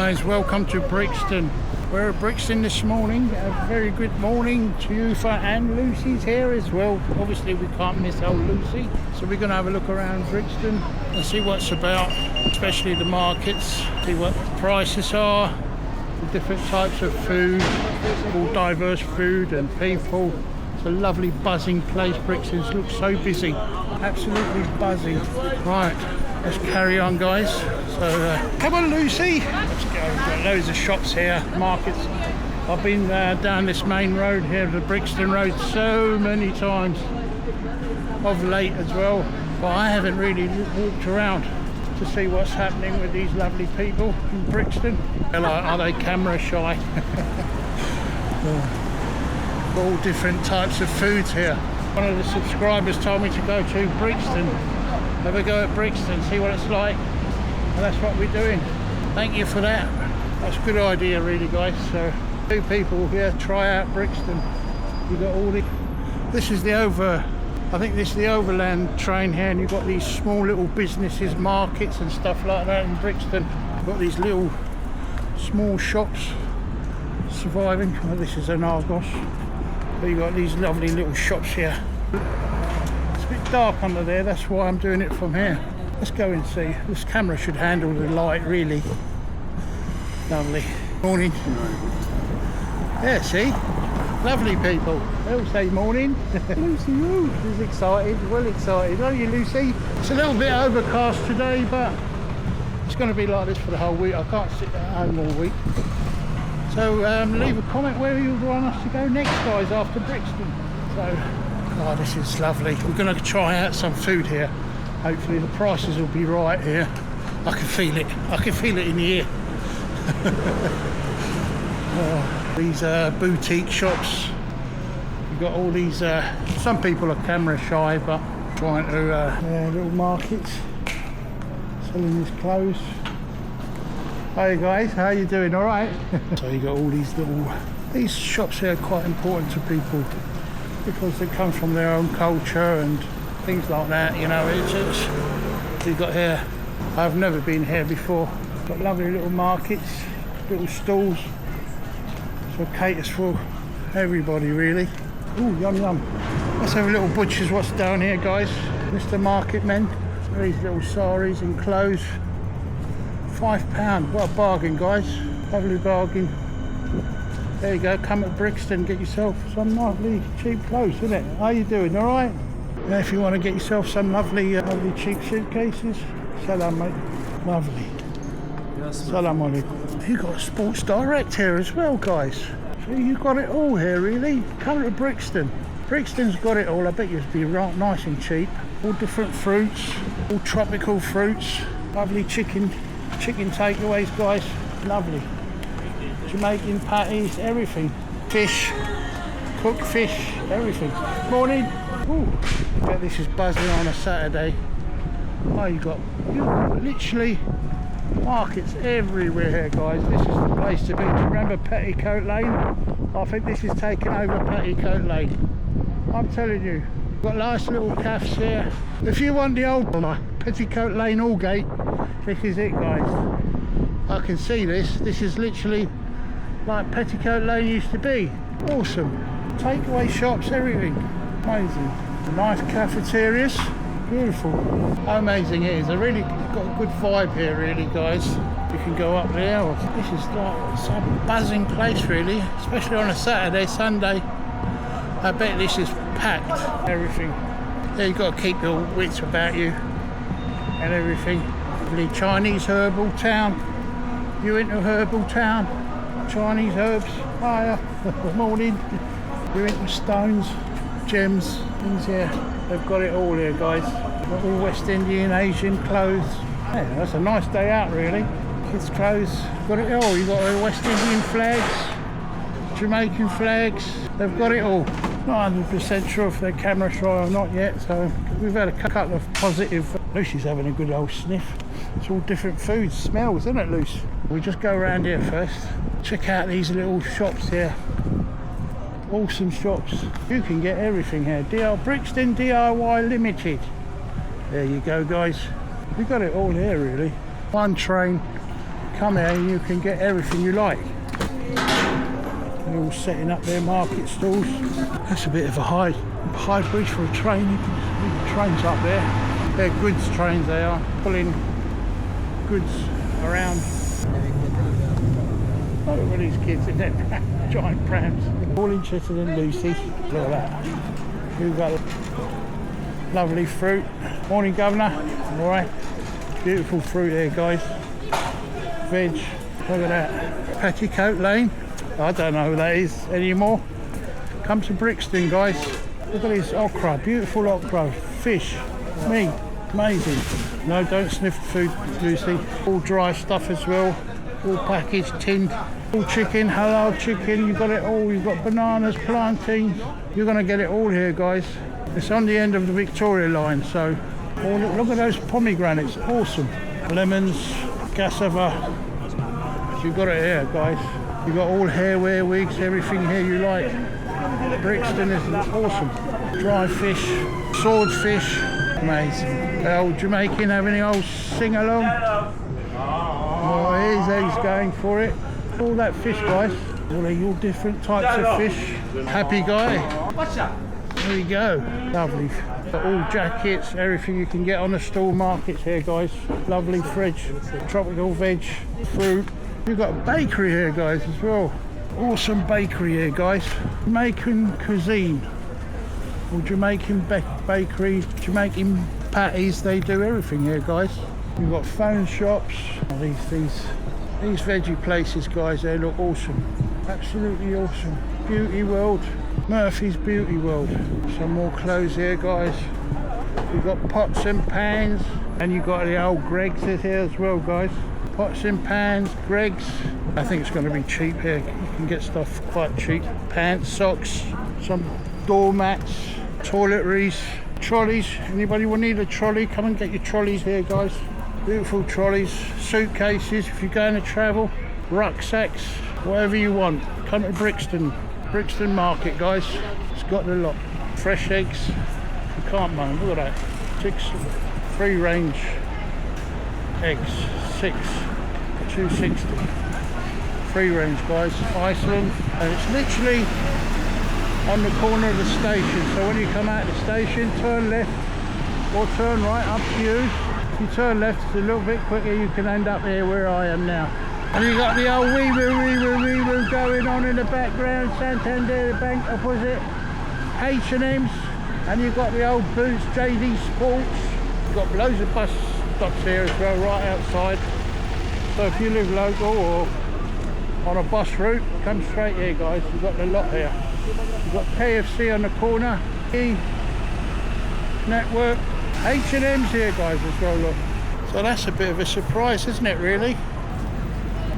guys, welcome to Brixton. We're at Brixton this morning. A very good morning to you, and Lucy's here as well. Obviously we can't miss old Lucy, so we're going to have a look around Brixton and see what's about, especially the markets, see what the prices are, the different types of food, all diverse food and people. It's a lovely buzzing place. Brixton looks so busy, absolutely buzzing. Right, let's carry on, guys. So come on, Lucy, let's go. We've got loads of shops here, markets. I've been down this main road here, the Brixton Road, so many times of late as well, but I haven't really walked around to see what's happening with these lovely people in Brixton. Are they camera shy? All different types of foods here. One of the subscribers told me to go to Brixton. Have a go at Brixton, see what it's like. And that's what we're doing. Thank you for that. That's a good idea, really, guys. So, two people here try out Brixton. You've got all the. This is the I think this is the overland train here, and you've got these small little businesses, markets, and stuff like that in Brixton. You've got these little small shops surviving. Oh, this is an Argos. But you've got these lovely little shops here. It's a bit dark under there, that's why I'm doing it from here. Let's go and see. This camera should handle the light really. Lovely. Morning. Yeah, see? Lovely people. They'll say morning. Lucy, ooh, she's excited, well excited. Aren't you, Lucy? It's a little bit overcast today, but it's going to be like this for the whole week. I can't sit at home all week. So leave a comment where you want us to go next, guys, after Brixton. So, oh, this is lovely. We're going to try out some food here. Hopefully the prices will be right here. I can feel it. I can feel it in the air. Oh, these boutique shops. You've got all these. Some people are camera shy, but trying to little markets selling these clothes. Hi guys, how you doing? All right. So you got all these shops here are quite important to people because they come from their own culture and things like that. You know, it's you've got here. I've never been here before. Got lovely little markets, little stalls. So it caters for everybody really. Ooh, yum yum. Let's have a little butcher's what's down here, guys. Mr. Marketmen. These little saris and clothes. £5. What a bargain, guys. Lovely bargain. There you go. Come to Brixton, get yourself some lovely cheap clothes, isn't it? How you doing? All right? And if you want to get yourself some lovely cheap suitcases, salam, mate. Lovely. Yes, salam alaikum. You've got a Sports Direct here as well, guys. So you've got it all here, really. Come to Brixton. Brixton's got it all. I bet you'd be right nice and cheap. All different fruits, all tropical fruits. Lovely chicken takeaways, guys. Lovely. Jamaican patties, everything. Fish, cooked fish, everything. Morning. Ooh, I bet this is buzzing on a Saturday. Oh, you've got literally markets everywhere here, guys. This is the place to be. Do you remember Petticoat Lane? I think this is taken over Petticoat Lane. I'm telling you. You've got nice little cafes here. If you want the old Petticoat Lane Allgate, this is it, guys. I can see this. This is literally like Petticoat Lane used to be. Awesome. Takeaway shops, everything. Amazing. Nice cafeterias. Beautiful. How amazing it is. I really got a good vibe here, really, guys. You can go up there. This is like some buzzing place, really, especially on a Saturday, Sunday. I bet this is packed. Everything. There you've got to keep your wits about you and everything. The Chinese herbal town. You into herbal town? Chinese herbs. Hiya. Morning. You're into stones, gems, things here. They've got it all here, guys. Got all West Indian, Asian clothes. Yeah, that's a nice day out, really. Kids' clothes. Got it all. You've got West Indian flags, Jamaican flags. They've got it all. Not 100% sure if they're camera shy or not yet, so we've had a couple of positive. Lucy's having a good old sniff. It's all different foods, smells, isn't it, Luce? We just go around here first. Check out these little shops here. Awesome shops. You can get everything here. Brixton DIY Limited. There you go, guys. We've got it all here, really. One train come here and you can get everything you like. They're all setting up their market stalls. That's a bit of a high bridge for a train. You can see the trains up there. They're goods trains, they are, pulling goods around. Look at these kids in their giant prams. All interested in Lucy. Look at that. We've got lovely fruit. Morning, Governor. All right. Beautiful fruit here, guys. Veg. Look at that. Petticoat Lane. I don't know who that is anymore. Come to Brixton, guys. Look at this okra. Beautiful okra. Fish. Meat. Amazing. No, don't sniff the food, Lucy. All dry stuff as well. All packaged, tinned. All chicken, halal chicken. You've got it all. You've got bananas, plantains. You're going to get it all here, guys. It's on the end of the Victoria line, so look at those pomegranates. Awesome. Lemons, cassava. You've got it here, guys. You've got all hair wear wigs, everything here you like. Brixton is awesome. Dry fish, swordfish. Amazing. The old Jamaican having the old sing-along. Oh, he's going for it. All that fish, guys. All different types of fish. Happy guy. There you go. Lovely. All jackets, everything you can get on the stall markets here, guys. Lovely fridge. Tropical veg, fruit. You've got a bakery here, guys, as well. Awesome bakery here, guys. Jamaican cuisine. Or Jamaican bakery, Jamaican patties. They do everything here, guys. You've got phone shops. Oh, these veggie places, guys, they look awesome. Absolutely awesome. Beauty World. Murphy's Beauty World. Some more clothes here, guys. You've got pots and pans. And you've got the old Greggs here as well, guys. Pots and pans, Greggs. I think it's going to be cheap here. You can get stuff quite cheap. Pants, socks, some doormats, toiletries, trolleys. Anybody will need a trolley? Come and get your trolleys here, guys. Beautiful trolleys, suitcases if you're going to travel, rucksacks, whatever you want. Come to Brixton Market, guys. It's got a lot. Fresh eggs. You can't moan. Look at that. 6 free range eggs. 6 260. Free range, guys. Iceland, and it's literally on the corner of the station. So when you come out of the station, turn left or turn right, up to you. If you turn left, it's a little bit quicker. You can end up here where I am now. And you got the old wee woo going on in the background. Santander Bank opposite. H&M's, and you've got the old Boots, JD Sports. You've got loads of bus stops here as well, right outside. So if you live local or on a bus route, come straight here, guys. You've got the lot here. You've got KFC on the corner, E Network, H&M's here, guys, as well, look. So that's a bit of a surprise, isn't it, really?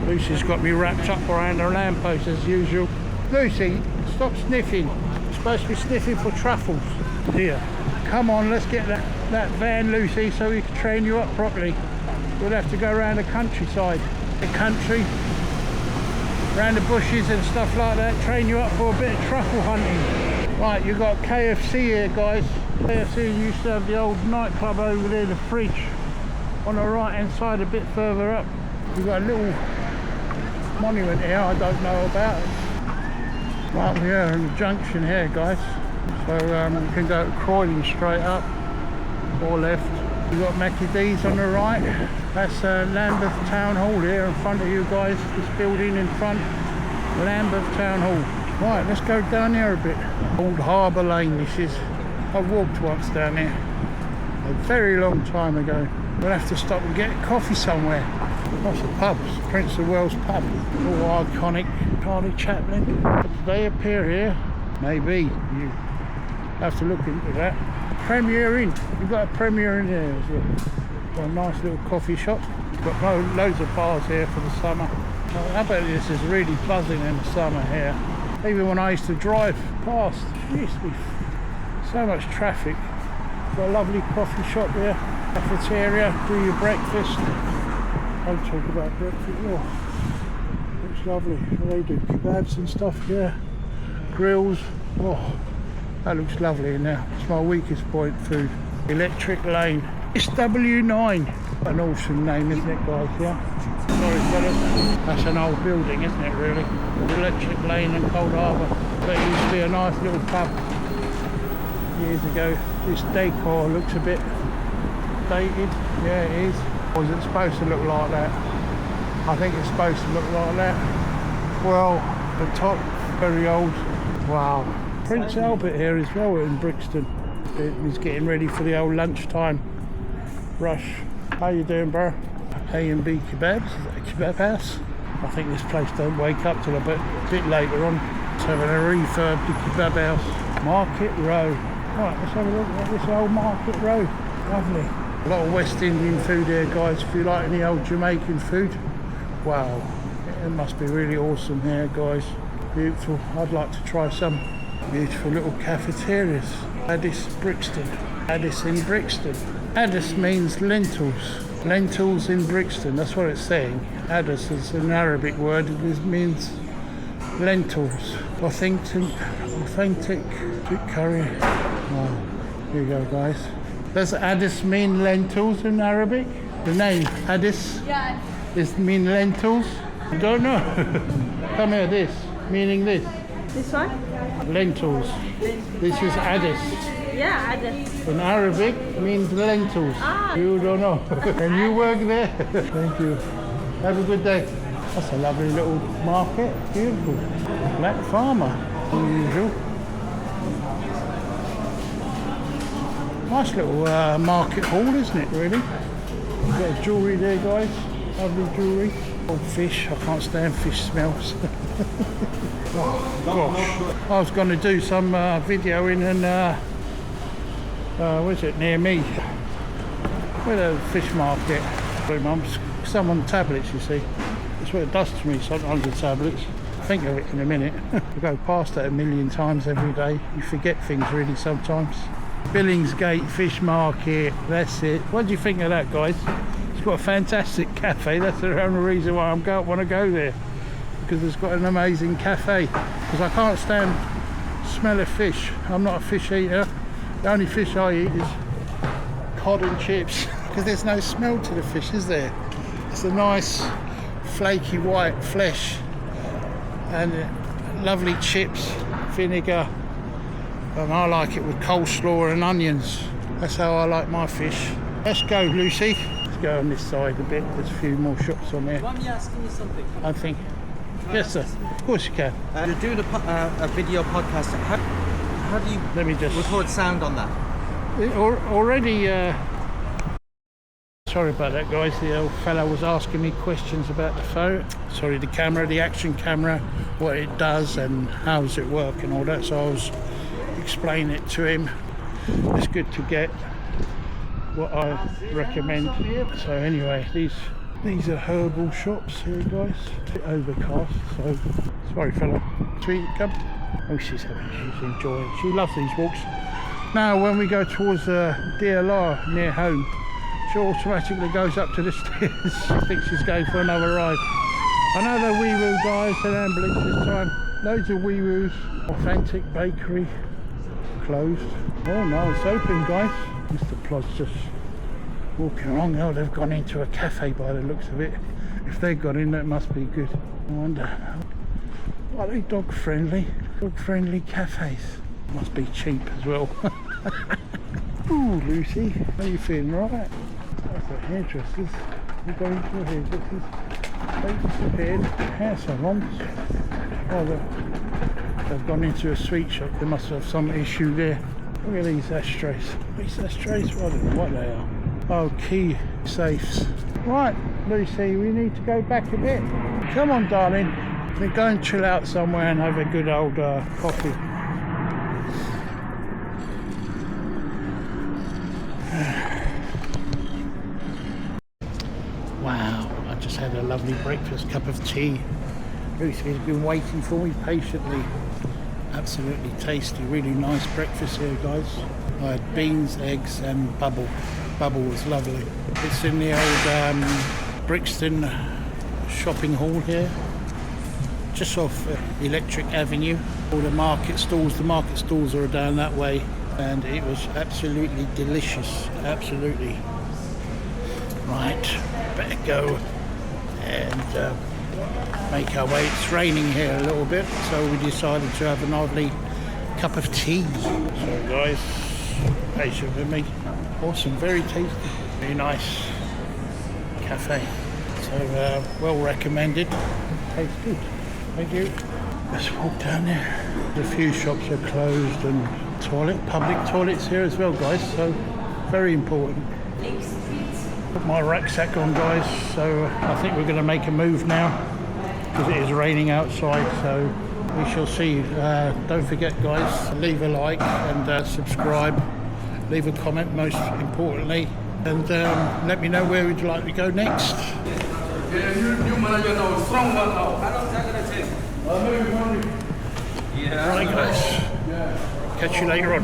Lucy's got me wrapped up around her lamppost as usual. Lucy, stop sniffing. You're supposed to be sniffing for truffles. Here. Come on, let's get that van, Lucy, so we can train you up properly. We'll have to go around the countryside. The country. Around the bushes and stuff like that, train you up for a bit of truffle hunting. Right, you've got KFC here, guys. KFC used to have the old nightclub over there, the fridge. On the right hand side, a bit further up. You've got a little monument here I don't know about. Right, we're in the junction here, guys. So you can go to Croydon straight up or left. You've got Mackie D's on the right. That's Lambeth Town Hall here in front of you, guys. This building in front, Lambeth Town Hall. Right, let's go down there a bit. Old Harbour Lane, this is. I've walked once down there a very long time ago. We'll have to stop and get coffee somewhere. Lots of pubs. Prince of Wales pub. All iconic. Charlie Chaplin. Do they appear here? Maybe. You have to look into that. Premier Inn. You've got a Premier Inn here as well. Got a nice little coffee shop. Got loads of bars here for the summer. I bet this is really buzzing in the summer here. Even when I used to drive past, there used to be so much traffic. Got a lovely coffee shop here. Cafeteria. Do your breakfast. Don't talk about breakfast. Oh, looks lovely. They do kebabs and stuff here. Grills. Oh, that looks lovely in there. It's my weakest point, food. Electric Lane. It's W9. An awesome name, isn't it, guys? Yeah. Sorry, fellas. That's an old building, isn't it, really? With Electric Lane and Cold Harbour. But it used to be a nice little pub years ago. This decor looks a bit dated. Yeah, it is. Or is it supposed to look like that? I think it's supposed to look like that. Well, the top, very old. Wow. Prince Albert here as well in Brixton. He's getting ready for the old lunchtime rush. How you doing, bro? A&B Kebabs, is that a kebab house? I think this place don't wake up till a bit later on. It's having a refurb to kebab house. Market Row. Right, let's have a look at this old Market Row. Lovely. A lot of West Indian food here, guys. If you like any old Jamaican food, wow, it must be really awesome here, guys. Beautiful. I'd like to try some. Beautiful little cafeterias. Addis, Brixton. Addis in Brixton. Addis means lentils. Lentils in Brixton, that's what it's saying. Addis is an Arabic word, it means lentils. Authentic curry. Wow. Here you go, guys. Does Addis mean lentils in Arabic? The name Addis is mean lentils? I don't know. Come here, this, meaning this. This one? Lentils. This is Addis. Yeah, Addis. In Arabic means lentils. Ah. You don't know. And you work there? Thank you. Have a good day. That's a lovely little market. Beautiful. Black Farmer, unusual. Nice little market hall, isn't it, really? Bit of jewellery there, guys. Lovely jewellery. Old fish. I can't stand fish smells. Oh, gosh. I was going to do some video in and where's it, near me, with a fish market. Some on tablets, you see. It's what it does to me sometimes, the tablets. Think of it in a minute. I go past that a million times every day. You forget things really sometimes. Billingsgate Fish Market, that's it. What do you think of that, guys? It's got a fantastic cafe. That's the only reason why I want to go there, because it's got an amazing cafe. Because I can't stand smell of fish. I'm not a fish eater. The only fish I eat is cod and chips, because there's no smell to the fish, is there? It's a nice flaky white flesh and lovely chips, vinegar, and I like it with coleslaw and onions. That's how I like my fish. Let's go, Lucy. Let's go on this side a bit. There's a few more shops on there. Want me asking you something? I think. Yes, sir. Of course you can. You're doing a video podcast. How do you Let me just record sound on that? already. Sorry about that, guys. The old fellow was asking me questions about the phone. Sorry, the camera, the action camera, what it does and how does it work and all that. So I was explaining it to him. It's good to get what I recommend. So anyway, these are herbal shops here, guys. A bit overcast, so sorry, fella. Sweet, come. Oh, she's enjoying. She loves these walks. Now, when we go towards DLR near home, she automatically goes up to the stairs. I think she's going for another ride. I know the wee woo guys and ambulance this time. Loads of wee woos. Authentic bakery closed. Oh no, it's open, guys. Mr. Plod's just walking along. Oh, they've gone into a cafe by the looks of it. If they've got in, that must be good. I wonder. Are they dog friendly? Dog friendly cafes. Must be cheap as well. Ooh, Lucy, how are you feeling? Right? That's the hairdressers. We're going to the hairdressers. They disappeared. Hair salons. Oh, they've gone into a sweet shop. They must have some issue there. Look at these ashtrays. These ashtrays, well, I don't know what they are. Oh, key safes. Right, Lucy, we need to go back a bit. Come on, darling. We go and chill out somewhere and have a good old coffee. Wow, I just had a lovely breakfast, cup of tea. Lucy's been waiting for me patiently. Absolutely tasty, really nice breakfast here, guys. I had beans, eggs and bubble. Bubble was lovely. It's in the old Brixton shopping hall here, just off Electric Avenue. All the market stalls are down that way, and it was absolutely delicious, absolutely. Right, better go and make our way. It's raining here a little bit, so we decided to have a lovely cup of tea. So guys, patient with me. Awesome, very tasty, very nice cafe. So well recommended. Tastes good. Thank you. Let's walk down there. A few shops are closed and public toilets here as well, guys. So very important. Put my rucksack on, guys. So I think we're going to make a move now because it is raining outside. So we shall see. Don't forget, guys, leave a like and subscribe. Leave a comment, most importantly, and let me know where would you like to go next. New manager now, strong one now. Right, guys. Catch you later on.